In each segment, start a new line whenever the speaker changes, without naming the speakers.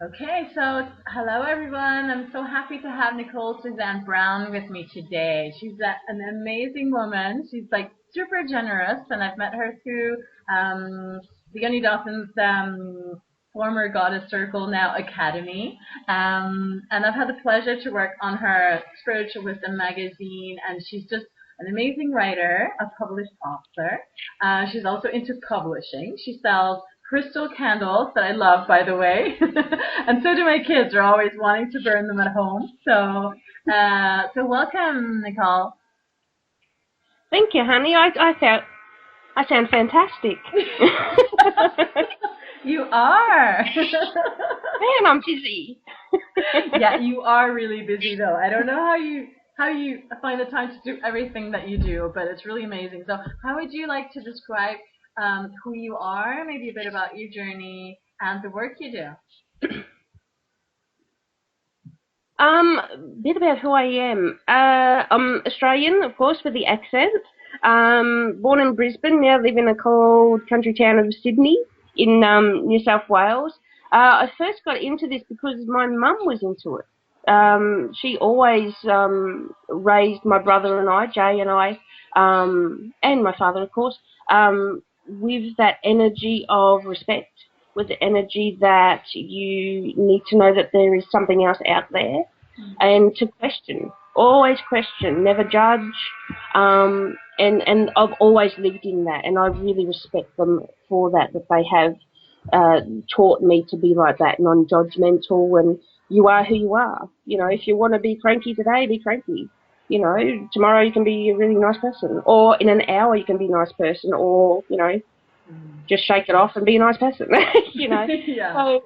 Okay, so hello everyone. I'm so happy to have Nicole Suzanne Brown with me today. She's an amazing woman. She's like super generous, and I've met her through the Gunny Dawson's former Goddess Circle, now Academy. And I've had the pleasure to work on her Spiritual Wisdom magazine, and she's just an amazing writer, a published author. She's also into publishing. She sells crystal candles that I love, by the way, and so do my kids. Are always wanting to burn them at home. So welcome, Nicole.
Thank you, honey. I sound fantastic.
You are.
Man, I'm busy.
Yeah, you are really busy though. I don't know how you find the time to do everything that you do, but it's really amazing. So, how would you like to describe who you are? Maybe a bit about your journey and the work you do.
Bit about who I am. I'm Australian, of course, with the accent. Born in Brisbane, now live in a cold country town of Sydney in New South Wales. I first got into this because my mum was into it. She always raised my brother and I, Jay and I, and my father, of course, with that energy of respect, with the energy that you need to know that there is something else out there, and to question, always question, never judge, and I've always lived in that, and I really respect them for that they have taught me to be like that, non-judgmental, and you are who you are. You know, if you want to be cranky today, be cranky. You know, tomorrow you can be a really nice person, or in an hour you can be a nice person, or, you know, just shake it off and be a nice person, you know.
Yeah.
So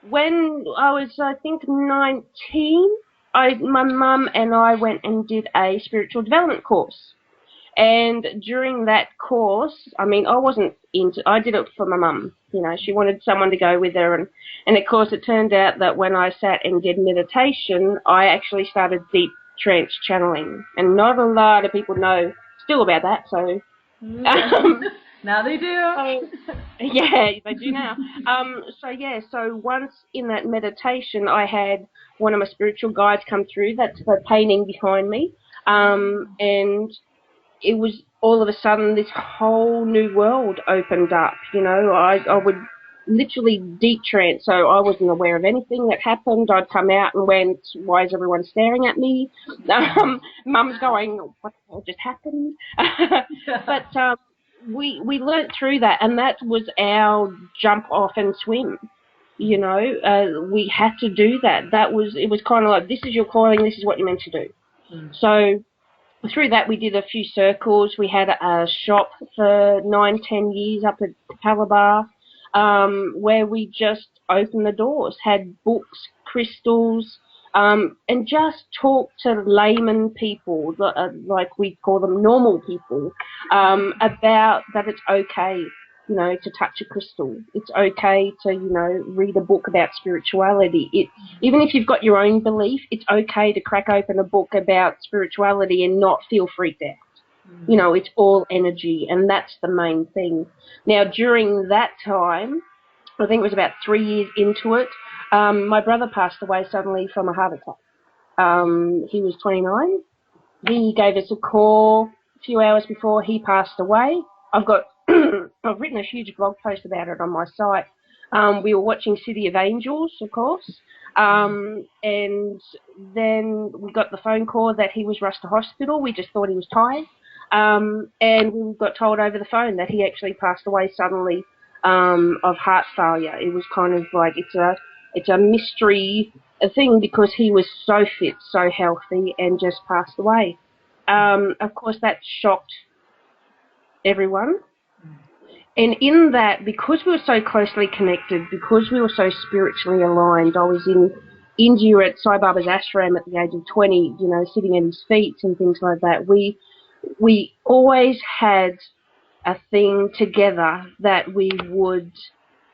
when I was, I think, 19, my mum and I went and did a spiritual development course. And during that course, I mean, I did it for my mum. You know, she wanted someone to go with her. And of course, it turned out that when I sat and did meditation, I actually started deep trance channeling. And not a lot of people know still about that. So
now they do.
Yeah, they do now. So once in that meditation, I had one of my spiritual guides come through. That's the painting behind me. And it was all of a sudden this whole new world opened up. You know, I would literally deep trance, so I wasn't aware of anything that happened. I'd come out and went, why is everyone staring at me? Mum's going, what the hell just happened? But we learnt through that, and that was our jump off and swim. You know, we had to do that. It was kind of like, this is your calling, this is what you're meant to do. So through that, we did a few circles. We had a shop for 9-10 years up at Calabar, where we just opened the doors, had books, crystals, and just talked to layman people, like we call them normal people, about that it's okay, you know, to touch a crystal. It's okay to, you know, read a book about spirituality. Even if you've got your own belief, it's okay to crack open a book about spirituality and not feel freaked out. You know, it's all energy, and that's the main thing. Now, during that time, I think it was about 3 years into it, my brother passed away suddenly from a heart attack. He was 29. He gave us a call a few hours before he passed away. I've written a huge blog post about it on my site. We were watching City of Angels, of course, and then we got the phone call that he was rushed to hospital. We just thought he was tired, and we got told over the phone that he actually passed away suddenly of heart failure. It was kind of like, it's a mystery thing, because he was so fit, so healthy, and just passed away. Of course, that shocked everyone. And in that, because we were so closely connected, because we were so spiritually aligned, I was in India at Sai Baba's ashram at the age of 20, you know, sitting at his feet and things like that. We always had a thing together that we would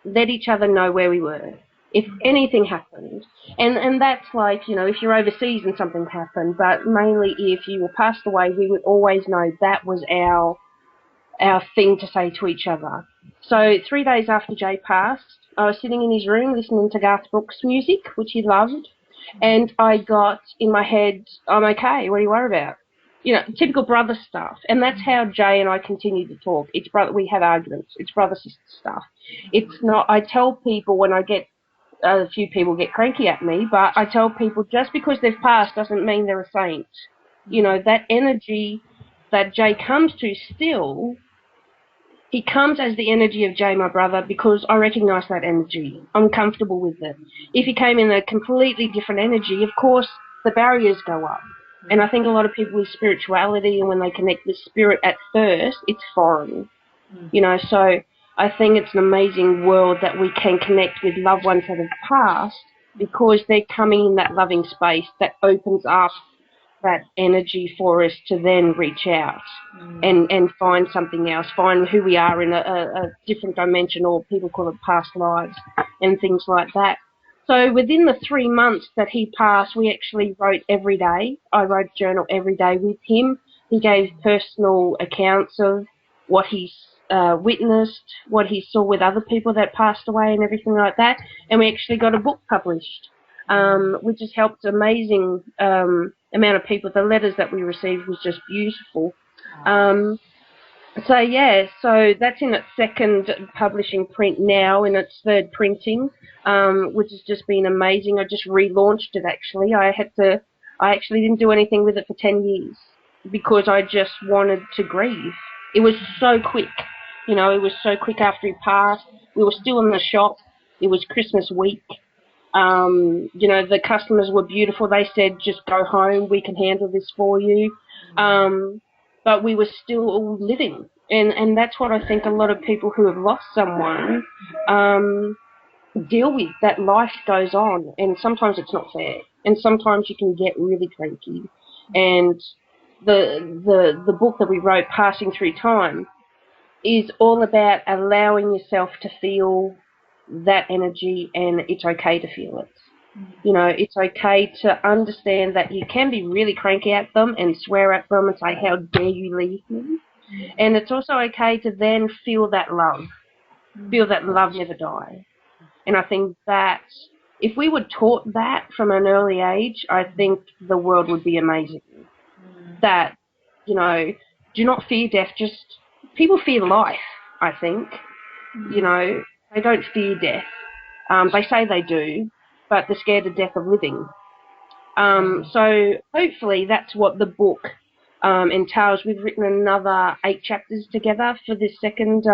let each other know where we were if anything happened. And that's like, you know, if you're overseas and something happened, but mainly if you were passed away, we would always know that was our thing to say to each other. So 3 days after Jay passed, I was sitting in his room listening to Garth Brooks music, which he loved, and I got in my head, I'm okay, what are you worried about? You know, typical brother stuff. And that's how Jay and I continue to talk. It's brother, we have arguments. It's brother-sister stuff. It's not, I tell people when I get, a few people get cranky at me, but I tell people just because they've passed doesn't mean they're a saint. You know, that energy that Jay comes to still, he comes as the energy of Jay, my brother, because I recognise that energy. I'm comfortable with it. If he came in a completely different energy, of course, the barriers go up. And I think a lot of people with spirituality, and when they connect with spirit at first, it's foreign. You know, so I think it's an amazing world that we can connect with loved ones that have passed because they're coming in that loving space that opens up that energy for us to then reach out and find something else, find who we are in a different dimension, or people call it past lives and things like that. So within the 3 months that he passed, we actually wrote every day. I wrote a journal every day with him. He gave personal accounts of what he witnessed, what he saw with other people that passed away and everything like that. And we actually got a book published, which has helped amazing amount of people. The letters that we received was just beautiful. So yeah, so that's in its second publishing print now, in its third printing, which has just been amazing. I just relaunched it actually. I actually didn't do anything with it for 10 years because I just wanted to grieve. It was so quick, you know, it was so quick after he passed. We were still in the shop. It was Christmas week. You know, the customers were beautiful. They said, just go home, we can handle this for you. But we were still all living. And that's what I think a lot of people who have lost someone deal with, that life goes on. And sometimes it's not fair. And sometimes you can get really cranky. And the book that we wrote, Passing Through Time, is all about allowing yourself to feel that energy, and it's okay to feel it. You know, it's okay to understand that you can be really cranky at them and swear at them and say, how dare you leave me? And it's also okay to then feel that love never dies. And I think that if we were taught that from an early age, I think the world would be amazing. That, you know, do not fear death, just people fear life, I think. You know, they don't fear death. They say they do, but they're scared to death of living. So hopefully that's what the book entails. We've written another 8 chapters together for this second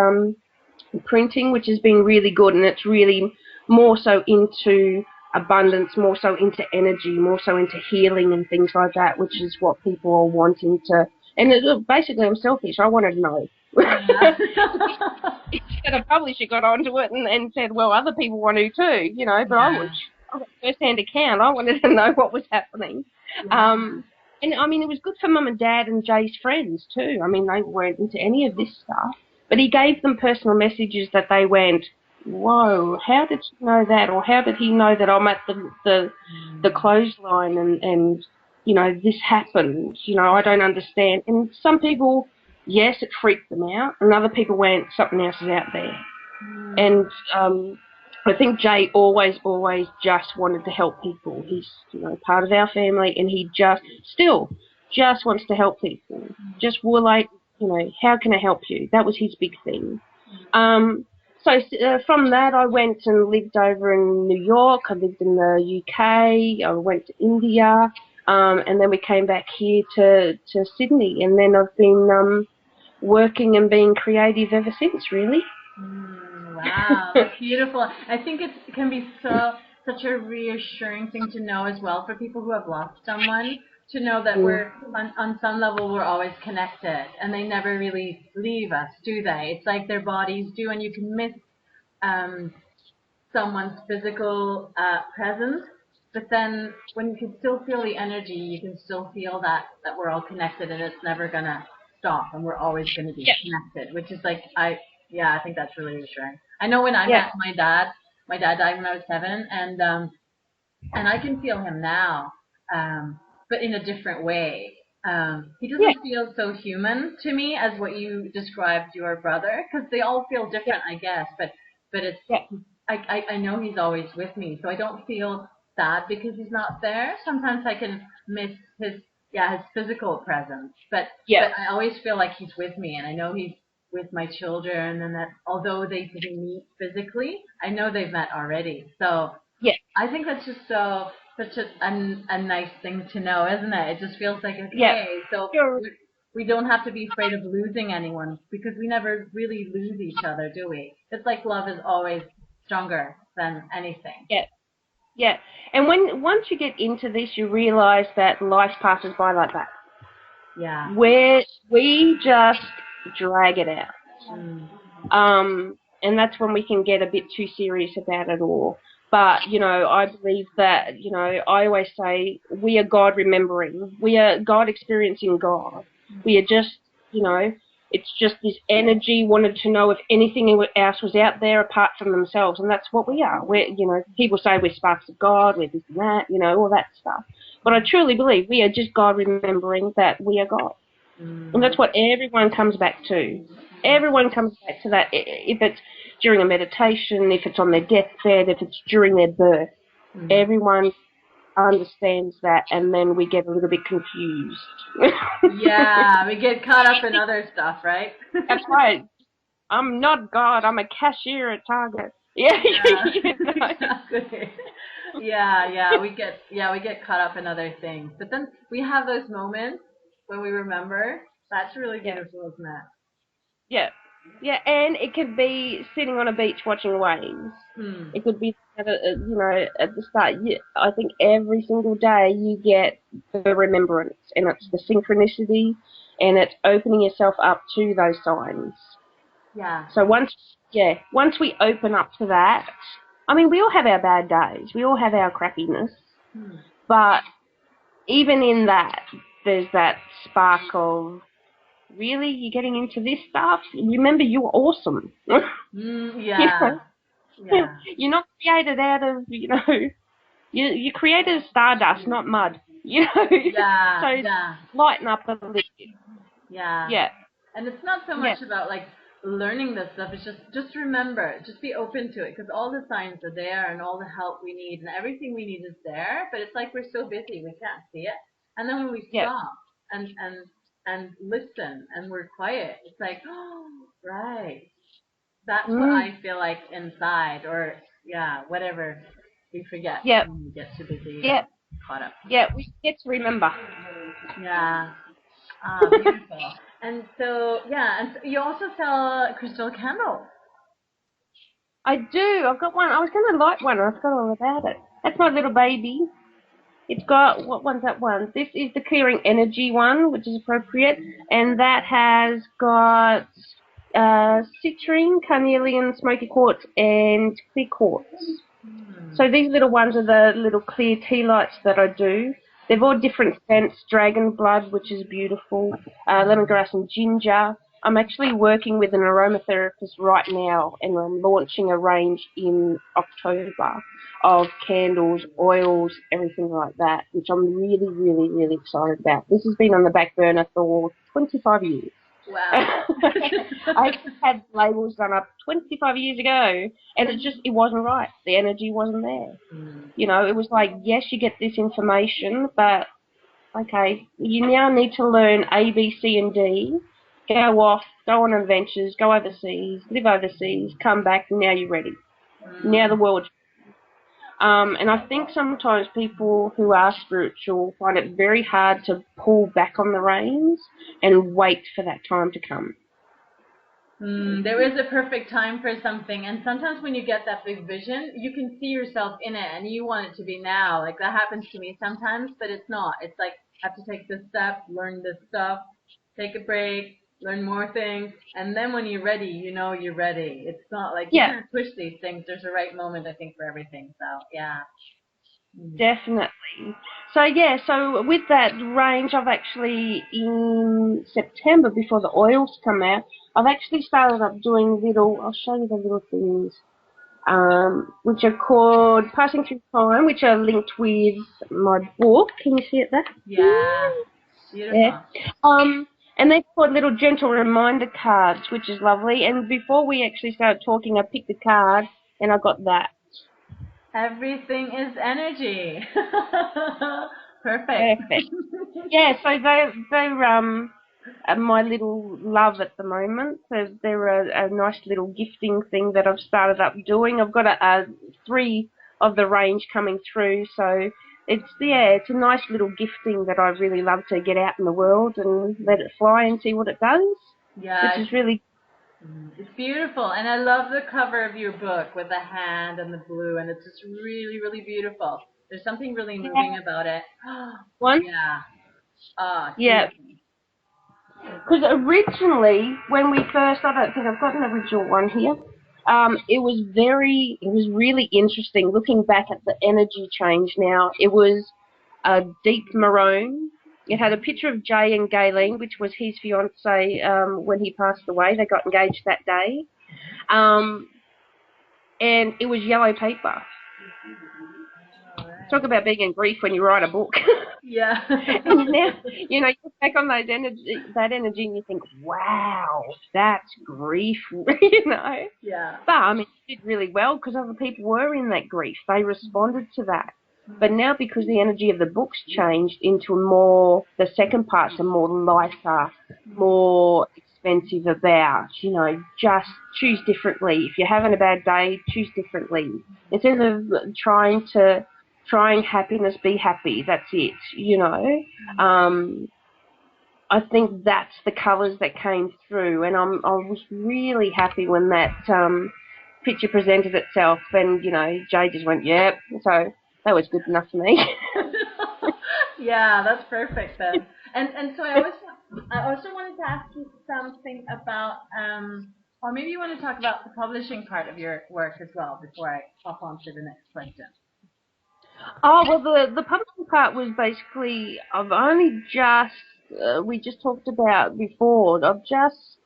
printing, which has been really good, and it's really more so into abundance, more so into energy, more so into healing and things like that, which is what people are wanting to. And basically, I'm selfish. I wanted to know. Instead of publisher got onto it and said, well, other people want to too, you know, but I got first-hand account. I wanted to know what was happening. And, I mean, it was good for Mum and Dad and Jay's friends too. I mean, they weren't into any of this stuff. But he gave them personal messages that they went, whoa, how did you know that? Or how did he know that I'm at the clothesline and, you know, this happened? You know, I don't understand. And some people, yes, it freaked them out. And other people went, something else is out there. And I think Jay always just wanted to help people. He's, you know, part of our family, and he still wants to help people. Just were like, you know, how can I help you? That was his big thing. So from that, I went and lived over in New York. I lived in the UK. I went to India, and then we came back here to Sydney. And then I've been working and being creative ever since, really.
Wow, that's beautiful. I think it can be such a reassuring thing to know as well for people who have lost someone, to know that we're on some level we're always connected, and they never really leave us, do they? It's like their bodies do, and you can miss someone's physical presence, but then when you can still feel the energy, you can still feel that we're all connected, and it's never gonna stop, and we're always gonna be connected. Which is like I think that's really reassuring. I know when I met my dad died when I was 7, and I can feel him now, but in a different way. He doesn't feel so human to me as what you described your brother, because they all feel different, I guess. But it's I know he's always with me, so I don't feel sad because he's not there. Sometimes I can miss his his physical presence, but
Yeah.
I always feel like he's with me, and I know he's with my children, and that although they didn't meet physically, I know they've met already. So
Yeah.
I think that's just such a nice thing to know, isn't it? It just feels like,
Yeah.
okay, so
Sure.
we don't have to be afraid of losing anyone because we never really lose each other, do we? It's like love is always stronger than anything.
Yeah. Yeah. And once you get into this, you realise that life passes by like that.
Yeah.
Where we just drag it out.
Mm.
And that's when we can get a bit too serious about it all. But, I believe that, I always say we are God remembering. We are God experiencing God. We are just, it's just this energy wanted to know if anything else was out there apart from themselves. And that's what we are. People say we're sparks of God, we're this and that, all that stuff. But I truly believe we are just God remembering that we are God. And that's what everyone comes back to. Everyone comes back to that. If it's during a meditation, if it's on their deathbed, if it's during their birth, everyone understands that, and then we get a little bit confused.
Yeah, we get caught up in other stuff, right?
That's right. I'm not God. I'm a cashier at Target. Yeah,
Yeah,
know.
exactly. Yeah, we get caught up in other things. But then we have those moments when we remember. That's really
Yeah.
beautiful, isn't it?
Yeah. Yeah, and it could be sitting on a beach watching waves.
Hmm.
It could be at the start. I think every single day you get the remembrance, and it's the synchronicity, and it's opening yourself up to those signs.
Yeah.
So once we open up to that, I mean, we all have our bad days. We all have our crappiness, but even in that, there's that spark of, really, you're getting into this stuff? Remember, you're awesome.
Yeah. Yeah.
You're not created out of, you created stardust, not mud.
Yeah.
So
Yeah.
lighten up a little bit.
Yeah.
Yeah,
And it's not so
yeah,
much about like learning this stuff. It's just remember, just be open to it because all the signs are there and all the help we need and everything we need is there. But it's like we're so busy we can't see it. And then when we
yeah.
stop and listen and we're quiet, it's like, oh, right. That's what
Mm,
I feel like inside, or yeah, whatever. We forget
yeah,
when we get too busy and
yeah,
caught up.
yeah. We get to remember.
Yeah. Ah, beautiful. And so, yeah, and so you also sell crystal candles.
I do. I've got one. I was going to light one. I forgot all about it. That's my little baby. It's got, what one's that one? This is the clearing energy one, which is appropriate, and that has got citrine, carnelian, smoky quartz, and clear quartz. So these little ones are the little clear tea lights that I do. They've all different scents, dragon blood, which is beautiful, lemongrass and ginger. I'm actually working with an aromatherapist right now, and I'm launching a range in October of candles, oils, everything like that, which I'm really, really, really excited about. This has been on the back burner for 25 years.
Wow.
I had labels done up 25 years ago, and it wasn't right. The energy wasn't there. It was like, yes, you get this information, but okay, you now need to learn A, B, C, and D. Go off, go on adventures, go overseas, live overseas, come back, and now you're ready. Now the world. And I think sometimes people who are spiritual find it very hard to pull back on the reins and wait for that time to come.
There is a perfect time for something, and sometimes when you get that big vision, you can see yourself in it, and you want it to be now. Like that happens to me sometimes, but it's not. It's like I have to take this step, learn this stuff, take a break, learn more things, and then when you're ready, you know you're ready. It's not like you
Yeah,
can't push these things. There's a right moment, I think, for everything. So yeah.
definitely. So with that range, I've actually, in September, before the oils come out, I've actually started up doing I'll show you the little things, which are called Passing Through Time, which are linked with my book. Can you see it there?
Yeah. Beautiful.
Yeah. And they're called little gentle reminder cards, which is lovely. And before we actually started talking, I picked a card, and I got that.
Everything is energy. Perfect.
Perfect. Yeah, so they're my little love at the moment. They're a nice little gifting thing that I've started up doing. I've got a 3 of the range coming through, so it's a nice little gifting that I really love to get out in the world and let it fly and see what it does.
Yeah,
Which is really
it's beautiful, and I love the cover of your book with the hand and the blue, and it's just really, really beautiful. There's something really moving about it.
one.
Yeah. Ah, it's
Yeah,
beautiful.
because originally when we first, I don't think I've got an original one here. It was really interesting looking back at the energy change now. It was a deep maroon. It had a picture of Jay and Gayleen, which was his fiance when he passed away. They got engaged that day. And it was yellow paper. Talk about being in grief when you write a book.
Yeah.
And now, you look back on that energy and you think, wow, that's grief,
Yeah.
But, I mean, you did really well because other people were in that grief. They responded to that. But now because the energy of the book's changed into the second part's are more lighter, more expensive about, just choose differently. If you're having a bad day, choose differently. Instead of trying happiness, be happy. That's it, I think that's the colours that came through, and I was really happy when that picture presented itself, and Jay just went, yep. So that was good enough for me.
Yeah, that's perfect then. And so I also wanted to ask you something about or maybe you want to talk about the publishing part of your work as well before I hop on to the next question.
Oh, well, the publishing part was basically, I've only just, we just talked about before, I've just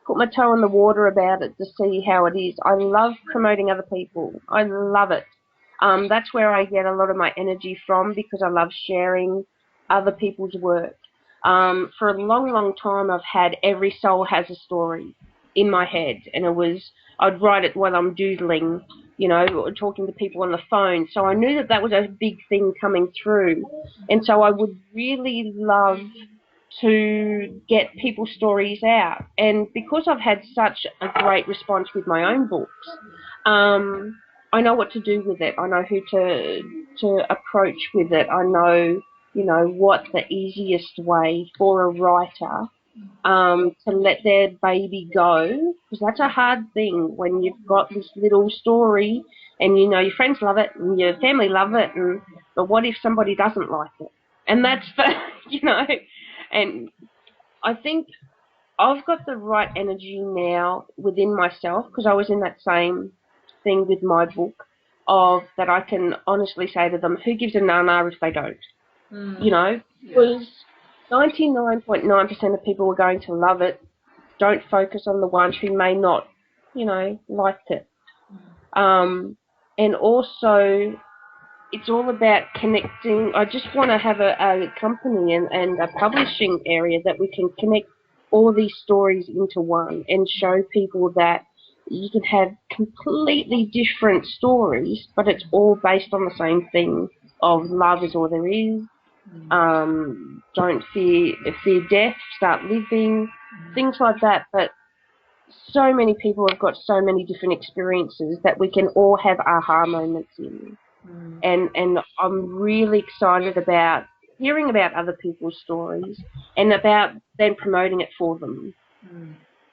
put my toe in the water about it to see how it is. I love promoting other people. I love it. That's where I get a lot of my energy from because I love sharing other people's work. For a long, long time, I've had Every Soul Has a Story in my head, and I'd write it while I'm doodling, talking to people on the phone. So I knew that was a big thing coming through, and so I would really love to get people's stories out. And because I've had such a great response with my own books, I know what to do with it. I know who to approach with it. I know, what the easiest way for a writer to let their baby go, because that's a hard thing when you've got this little story and your friends love it and your family love it, but what if somebody doesn't like it? And that's and I think I've got the right energy now within myself because I was in that same thing with my book of that I can honestly say to them, who gives a na-na if they don't? Because 99.9% of people are going to love it. Don't focus on the ones who may not, like it. And also, it's all about connecting. I just want to have a company and a publishing area that we can connect all these stories into one and show people that you can have completely different stories, but it's all based on the same thing of love is all there is. Don't fear death, start living, things like that. But so many people have got so many different experiences that we can all have aha moments in. And I'm really excited about hearing about other people's stories and about then promoting it for them.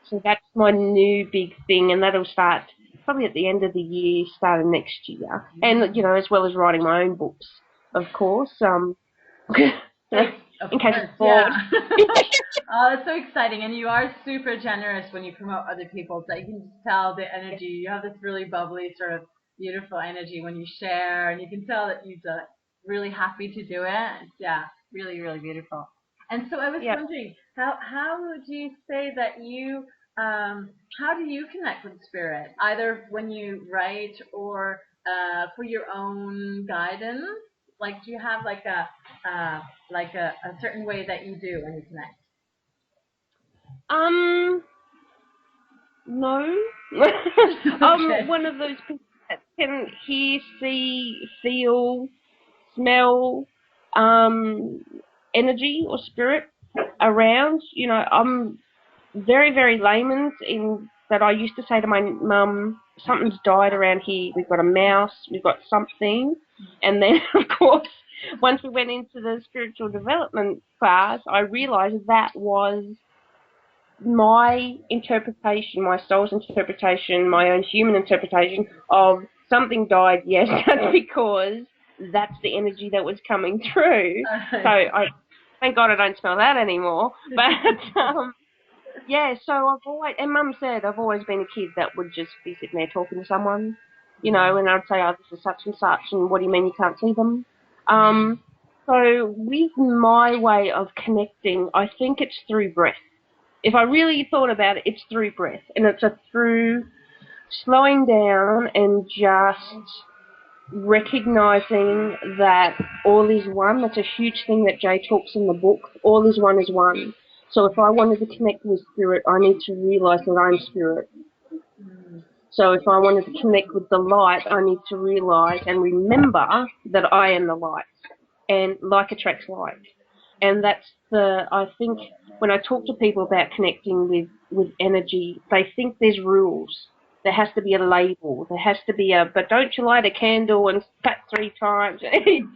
So that's my new big thing, and that'll start probably at the end of the year, start of next year. And, as well as writing my own books, of course.
Of
in case
course,
it's bored.
yeah. Oh, it's so exciting, and you are super generous when you promote other people. So you can just tell the energy. You have this really bubbly, sort of beautiful energy when you share, and you can tell that you're really happy to do it. Yeah, really, really beautiful. And so I was wondering, how would you say that how do you connect with spirit, either when you write or for your own guidance? Like, do you have a certain way that you do when you connect?
No.
Okay.
I'm one of those people can hear, see, feel, smell, energy or spirit around. You know, I'm very, very layman's in that I used to say to my mum, something's died around here. We've got a mouse, we've got something. And then, of course, once we went into the spiritual development class, I realised that was my interpretation, my soul's interpretation, my own human interpretation of something died. Yes, that's because that's the energy that was coming through. So I thank God I don't smell that anymore. But yeah, so I've always, and Mum said I've always been a kid that would just be sitting there talking to someone, you know, and I'd say, oh, this is such and such, and what do you mean you can't see them? So with my way of connecting, I think it's through breath. If I really thought about it, it's through breath, and it's through slowing down and just recognizing that all is one. That's a huge thing that Jay talks in the book. All is one is one. So if I wanted to connect with spirit, I need to realize that I'm spirit. So if I wanted to connect with the light, I need to realize and remember that I am the light. And like attracts like. And that's I think when I talk to people about connecting with energy, they think there's rules. There has to be a label. There has to be but don't you light a candle and tap 3 times. You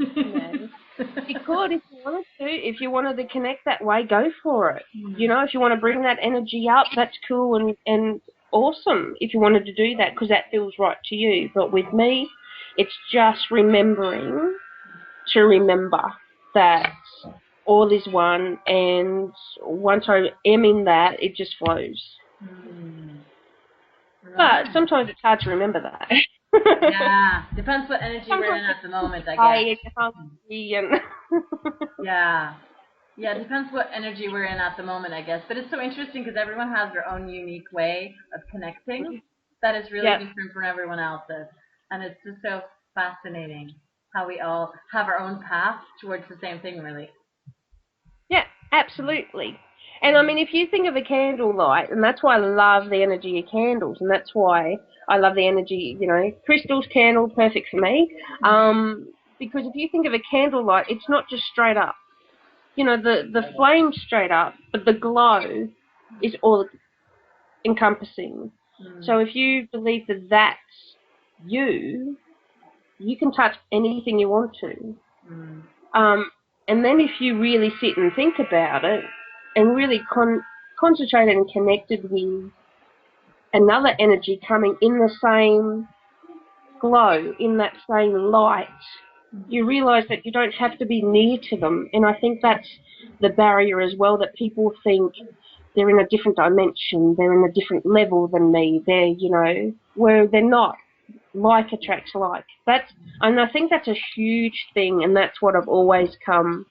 could if you wanted to. If you wanted to connect that way, go for it. You know, if you want to bring that energy up, that's cool and awesome if you wanted to do that because that feels right to you. But with me, it's just remembering to remember that all is one, and once I am in that, it just flows. Right. But sometimes it's hard to remember that.
Yeah, depends what energy we're in at the moment, I guess. Yeah. Yeah, it depends what energy we're in at the moment, I guess. But it's so interesting because everyone has their own unique way of connecting that is really different from everyone else's. And it's just so fascinating how we all have our own path towards the same thing, really.
Yeah, absolutely. And I mean, if you think of a candle light, and that's why I love the energy of candles, and that's why I love the energy, you know, crystals, candle, perfect for me. Because if you think of a candle light, it's not just straight up. You know, the flame's straight up, but the glow is all encompassing. So if you believe that that's you can touch anything you want to. And then if you really sit and think about it and really concentrate and connected with another energy coming in the same glow, in that same light, you realise that you don't have to be near to them. And I think that's the barrier as well, that people think they're in a different dimension, they're in a different level than me, they're, you know, where they're not. Like attracts like. And I think that's a huge thing, and that's what I've always come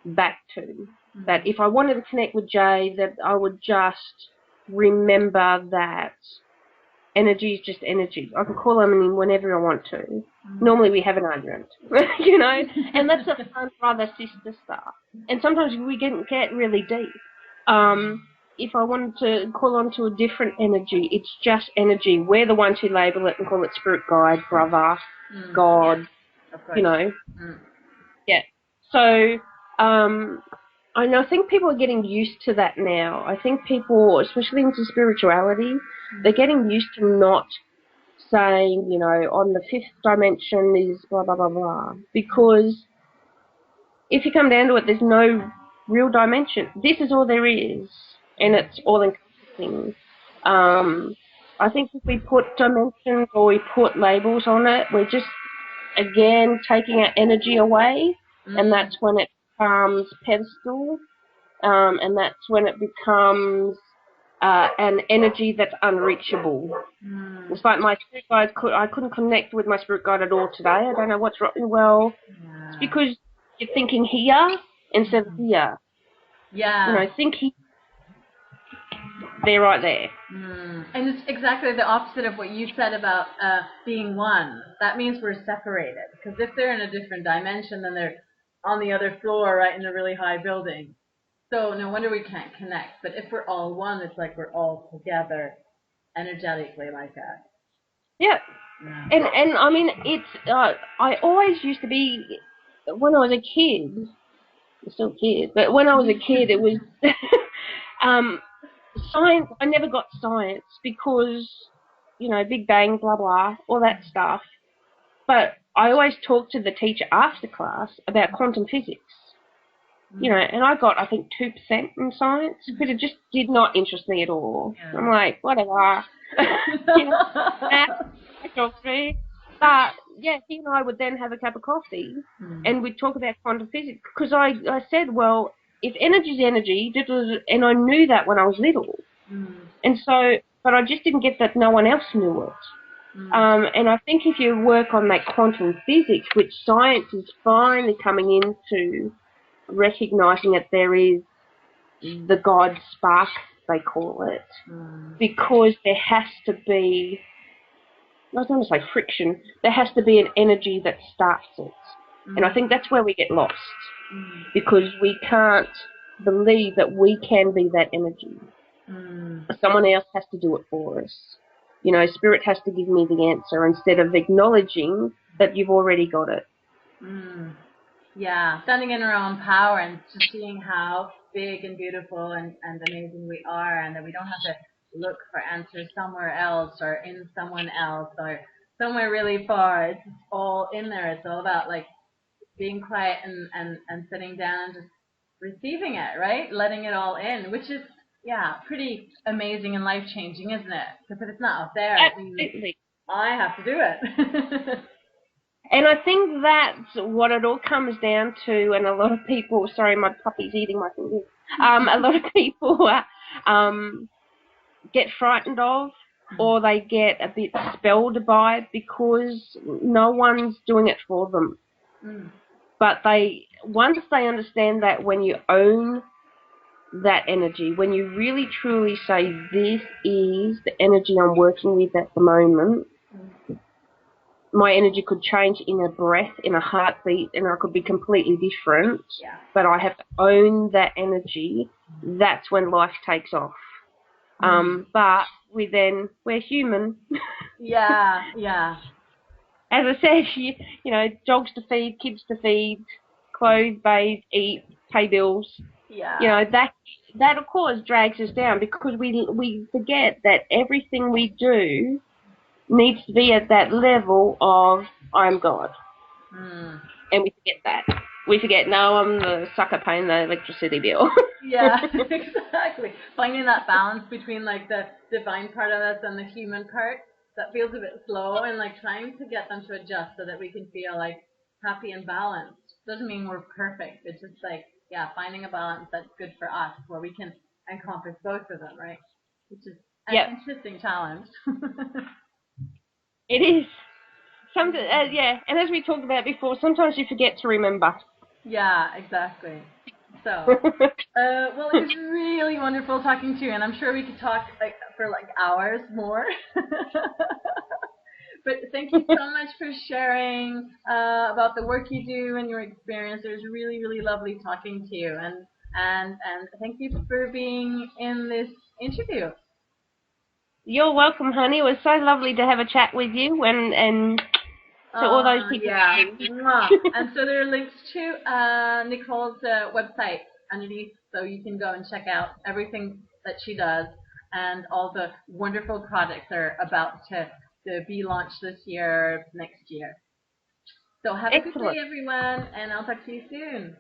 back to. That if I wanted to connect with Jay, that I would just remember that energy is just energy. I can call him in whenever I want to. Normally we have an argument, you know, and that's a fun brother-sister stuff. And sometimes we get really deep. If I wanted to call on to a different energy, it's just energy. We're the ones who label it and call it spirit guide, brother, God, you know. Yeah. So, and I think people are getting used to that now. I think people, especially into spirituality, they're getting used to not saying, you know, on the 5th dimension is blah, blah, blah, blah. Because if you come down to it, there's no real dimension. This is all there is, and it's all encompassing. I think if we put dimensions or we put labels on it, we're just, again, taking our energy away, and that's when it becomes pedestal, and that's when it becomes an energy that's unreachable. It's like my spirit guide, I couldn't connect with my spirit guide at all today. I don't know what's wrong. Well, it's because you're thinking here instead of here.
Yeah.
You know, think here. They're right there.
And it's exactly the opposite of what you said about being one. That means we're separated. Because if they're in a different dimension, then they're on the other floor, right, in a really high building. So no wonder we can't connect. But if we're all one, it's like we're all together energetically like that.
Yeah.
Yeah.
And I mean, it's I always used to be, when I was a kid, I'm still a kid, but when I was a kid, it was um, science. I never got science because, Big Bang, blah blah, all that stuff. But I always talked to the teacher after class about quantum physics. And I got, I think, 2% in science because it just did not interest me at all.
Yeah.
I'm like, whatever. Math, talk to me. But, yeah, he and I would then have a cup of coffee and we'd talk about quantum physics because I said, well, if energy's energy, and I knew that when I was little. And so, but I just didn't get that no one else knew it. And I think if you work on that quantum physics, which science is finally coming into recognizing that there is the God spark, they call it, because there has to be, I don't want to say friction, there has to be an energy that starts it. And I think that's where we get lost, because we can't believe that we can be that energy. Someone else has to do it for us. Spirit has to give me the answer instead of acknowledging that you've already got it.
Yeah, standing in our own power and just seeing how big and beautiful and amazing we are, and that we don't have to look for answers somewhere else or in someone else or somewhere really far. It's all in there. It's all about like being quiet and sitting down and just receiving it, right? Letting it all in, which is, yeah, pretty amazing and life changing, isn't it? Because if it's not out there, it means I have to do it.
And I think that's what it all comes down to, and a lot of people, sorry, my puppy's eating my fingers, a lot of people get frightened of, or they get a bit spelled by it because no one's doing it for them. But once they understand that when you own that energy, when you really truly say, this is the energy I'm working with at the moment, my energy could change in a breath, in a heartbeat, and I could be completely different.
Yeah.
But I have to own that energy. That's when life takes off. But we're human.
Yeah.
As I said, dogs to feed, kids to feed, clothe, bathe, eat, pay bills.
Yeah.
That of course drags us down because we forget that everything we do needs to be at that level of I'm God. And we forget that. We forget, no, I'm the sucker paying the electricity bill.
Yeah, exactly. Finding that balance between like the divine part of us and the human part that feels a bit slow, and like trying to get them to adjust so that we can feel like happy and balanced. Doesn't mean we're perfect. It's just like, yeah, finding a balance that's good for us where we can encompass both of them, right? Which is an interesting challenge.
It is. Yeah, and as we talked about before, sometimes you forget to remember.
Yeah, exactly. So, well, it was really wonderful talking to you, and I'm sure we could talk for hours more. But thank you so much for sharing about the work you do and your experience. It was really, really lovely talking to you, and thank you for being in this interview.
You're welcome, honey. It was so lovely to have a chat with you, and to all those people.
Yeah. And so there are links to Nicole's website underneath, so you can go and check out everything that she does and all the wonderful products that are about to be launched this year, next year. So have a good day, everyone, and I'll talk to you soon.